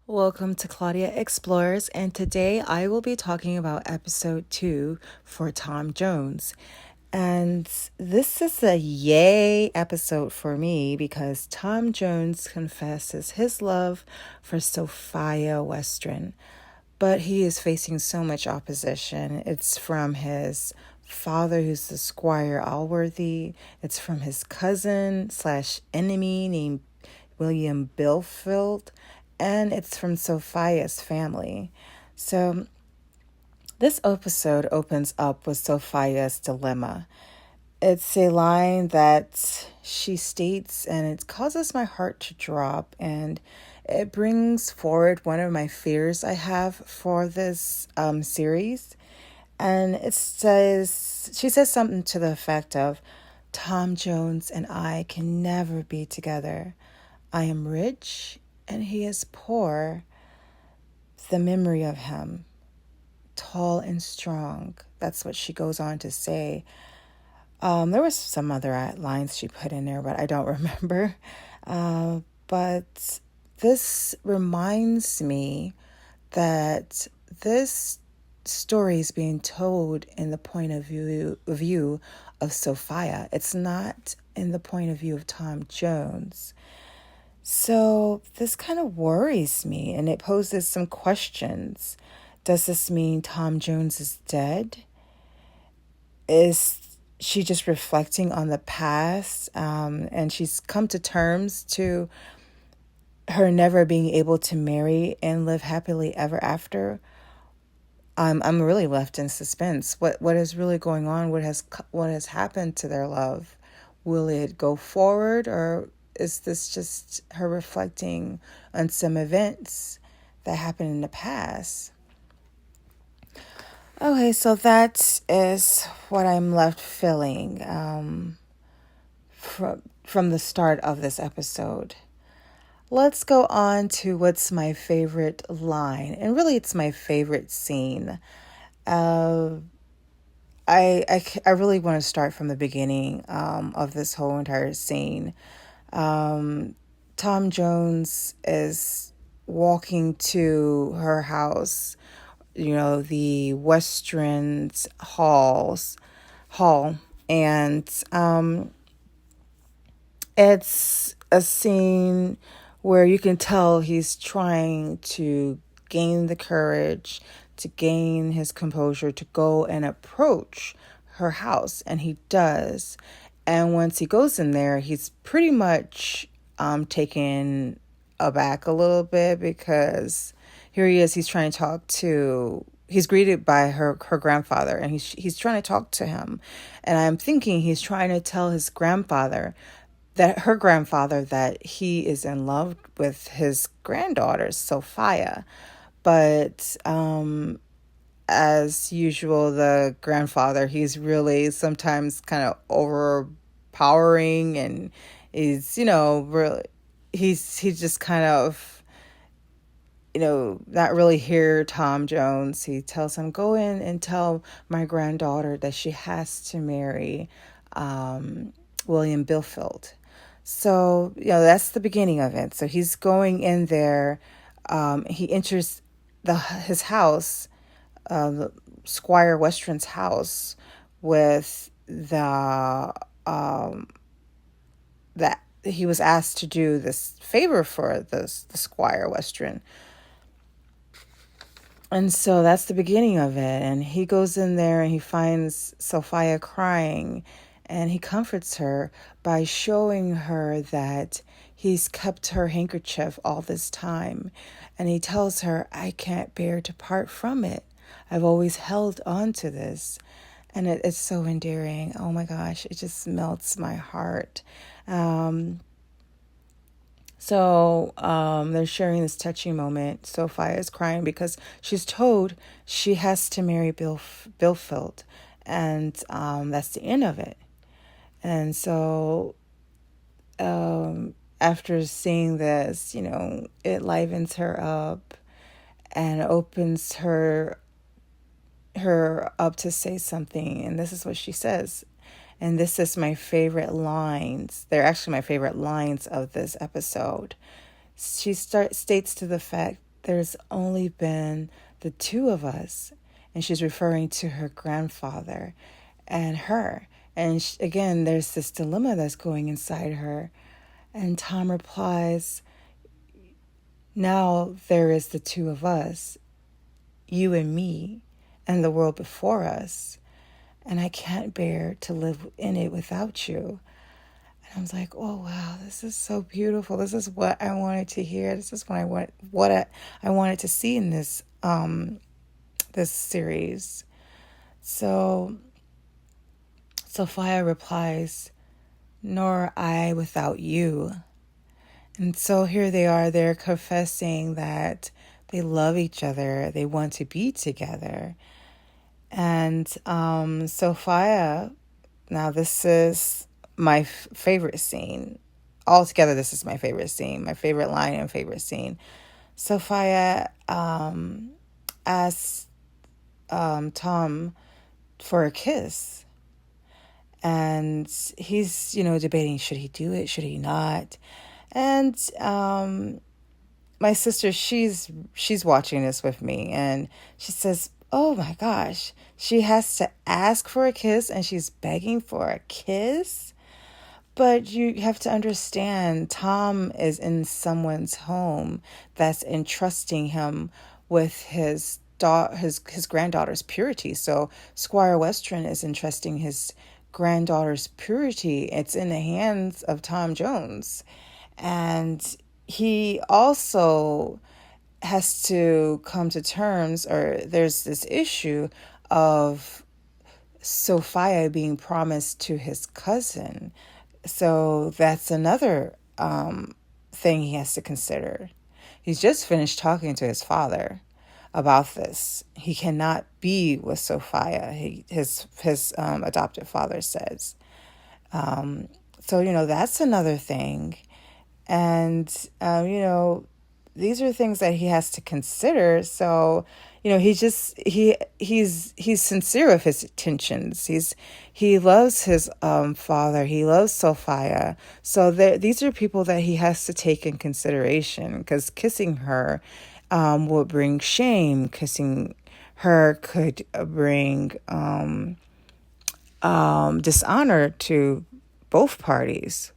Welcome to Claudia Explores, and today I will be talking about episode 2 for Tom Jones. And this is a yay episode for me because Tom Jones confesses his love for Sophia Western, but he is facing so much opposition. It's from his father, who's the Squire Allworthy. It's from his cousin slash enemy named William Bilfield, and it's from Sophia's family. So this episode opens up with Sophia's dilemma. It's a line that she states, and it causes my heart to drop, and it brings forward one of my fears I have for this series. And she says something to the effect of, Tom Jones and I can never be together. I am rich and he is poor. The memory of him, tall and strong. That's what she goes on to say. There was some other lines she put in there, but I don't remember. But this reminds me that this story is being told in the point of view of Sophia. It's not in the point of view of Tom Jones. So this kind of worries me, and it poses some questions. Does this mean Tom Jones is dead? Is she just reflecting on the past, and she's come to terms to her never being able to marry and live happily ever after? I'm really left in suspense. What is really going on? What has happened to their love? Will it go forward, or is this just her reflecting on some events that happened in the past? Okay, so that is what I'm left feeling from the start of this episode. Let's go on to what's my favorite line, and really it's my favorite scene. I really want to start from the beginning of this whole entire scene. Tom Jones is walking to her house, the Western's hall, and it's a scene where you can tell he's trying to gain the courage, to gain his composure, to go and approach her house, and he does. And once he goes in there, he's pretty much taken aback a little bit, because here he is, he's greeted by her grandfather, and he's trying to talk to him. And I'm thinking he's trying to tell her grandfather, that he is in love with his granddaughter, Sophia. But as usual, the grandfather, he's really sometimes kind of overpowering, and he's, really, he's just kind of, not really hear Tom Jones. He tells him, go in and tell my granddaughter that she has to marry William Bilfield. So, that's the beginning of it. So he's going in there. He enters his house, Squire Western's house, with that he was asked to do this favor for the Squire Western. And so that's the beginning of it. And he goes in there and he finds Sophia crying, and he comforts her by showing her that he's kept her handkerchief all this time. And he tells her, I can't bear to part from it. I've always held on to this. And it's so endearing. Oh my gosh, it just melts my heart. So they're sharing this touching moment. Sophia is crying because she's told she has to marry Bilfield, and that's the end of it. And so after seeing this, it livens her up and opens her up to say something. And this is what she says. And this is my favorite lines. They're actually my favorite lines of this episode. She states to the fact there's only been the two of us. And she's referring to her grandfather and her. And again, there's this dilemma that's going inside her. And Tom replies, now there is the two of us, you and me, and the world before us. And I can't bear to live in it without you. And I was like, oh, wow, this is so beautiful. This is what I wanted to hear. This is what I wanted to see in this this series. So Sophia replies, nor I without you. And so here they are, they're confessing that they love each other, they want to be together. And Sophia, now this is my favorite scene. Altogether, this is my favorite scene, my favorite line and favorite scene. Sophia asks Tom for a kiss. And he's, debating, should he do it? Should he not? And my sister, she's watching this with me, and she says, oh my gosh, she has to ask for a kiss and she's begging for a kiss? But you have to understand, Tom is in someone's home that's entrusting him with his granddaughter's purity. So Squire Western is entrusting his granddaughter's purity. It's in the hands of Tom Jones. And he also has to come to terms, or there's this issue of Sophia being promised to his cousin. So that's another thing he has to consider. He's just finished talking to his father about this. He cannot be with Sophia, his adopted father says. So, that's another thing. And, these are things that he has to consider. So, he's sincere of his intentions. He loves his father. He loves Sophia. So these are people that he has to take in consideration, because kissing her will bring shame. Kissing her could bring dishonor to both parties.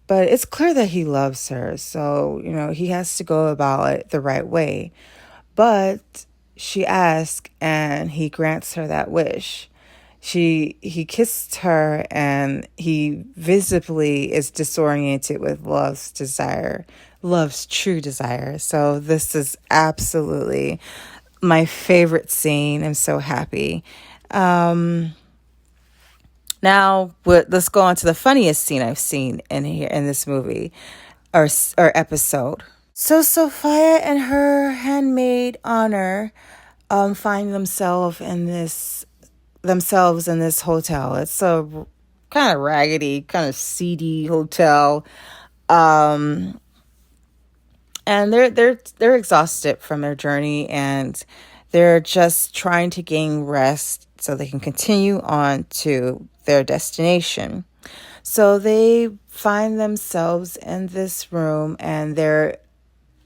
But it's clear that he loves her. So, he has to go about it the right way. But she asks, and he grants her that wish. He kissed her, and he visibly is disoriented with love's true desire. So this is absolutely my favorite scene. I'm so happy. Now, let's go on to the funniest scene I've seen in this movie or episode. So Sophia and her handmaid Honor find themselves in this hotel. It's a kind of raggedy, kind of seedy hotel, and they're exhausted from their journey, and they're just trying to gain rest so they can continue on to their destination. So they find themselves in this room, and they're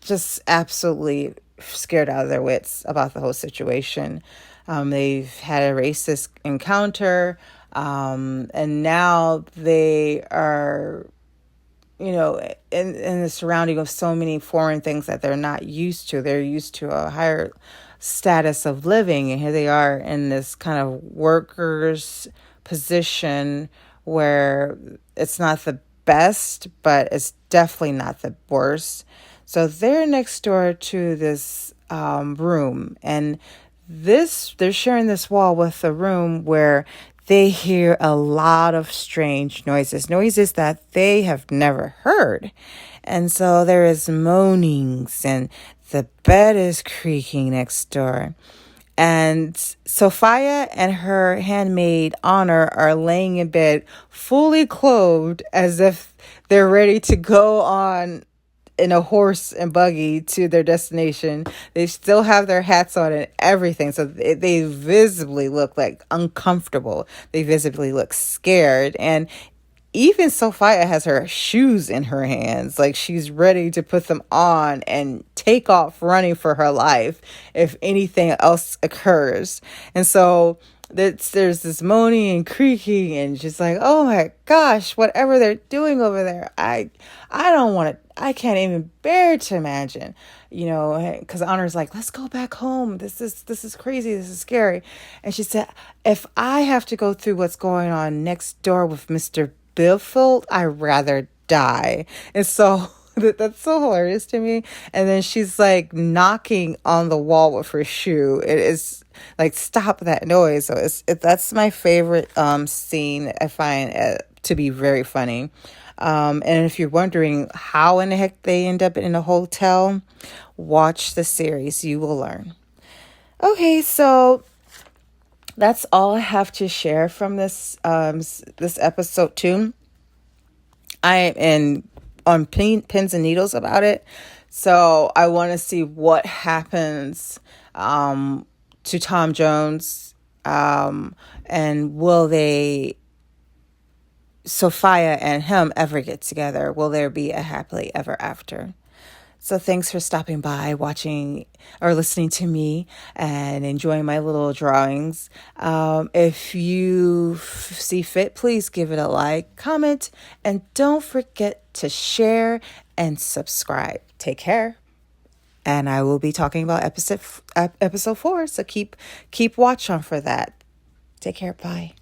just absolutely scared out of their wits about the whole situation. They've had a racist encounter, and now they are, in the surrounding of so many foreign things that they're not used to. They're used to a higher status of living, and here they are in this kind of workers position where it's not the best, but it's definitely not the worst. So they're next door to this room, and they're sharing this wall with a room where they hear a lot of strange noises that they have never heard. And so there is moanings, and the bed is creaking next door. And Sophia and her handmaid Honor are laying in bed fully clothed, as if they're ready to go on in a horse and buggy to their destination. They still have their hats on and everything. So they visibly look like uncomfortable. They visibly look scared. And even Sophia has her shoes in her hands. Like she's ready to put them on and take off running for her life if anything else occurs. And so there's this moaning and creaking and just like, oh my gosh, whatever they're doing over there. I don't want to, I can't even bear to imagine, because Honor's like, let's go back home. This is crazy. This is scary. And she said, if I have to go through what's going on next door with Mr. Billfold, I'd rather die. And so that's so hilarious to me. And then she's like knocking on the wall with her shoe. It is like, stop that noise. So that's my favorite scene. I find to be very funny. And if you're wondering how in the heck they end up in a hotel, watch the series. You will learn. Okay, so that's all I have to share from this episode 2. I am on pins and needles about it. So I want to see what happens to Tom Jones. And will Sophia and him ever get together? Will there be a happily ever after? So thanks for stopping by, watching or listening to me and enjoying my little drawings. If you see fit, please give it a like, comment, and don't forget to share and subscribe. Take care. And I will be talking about episode 4. So keep watch on for that. Take care. Bye.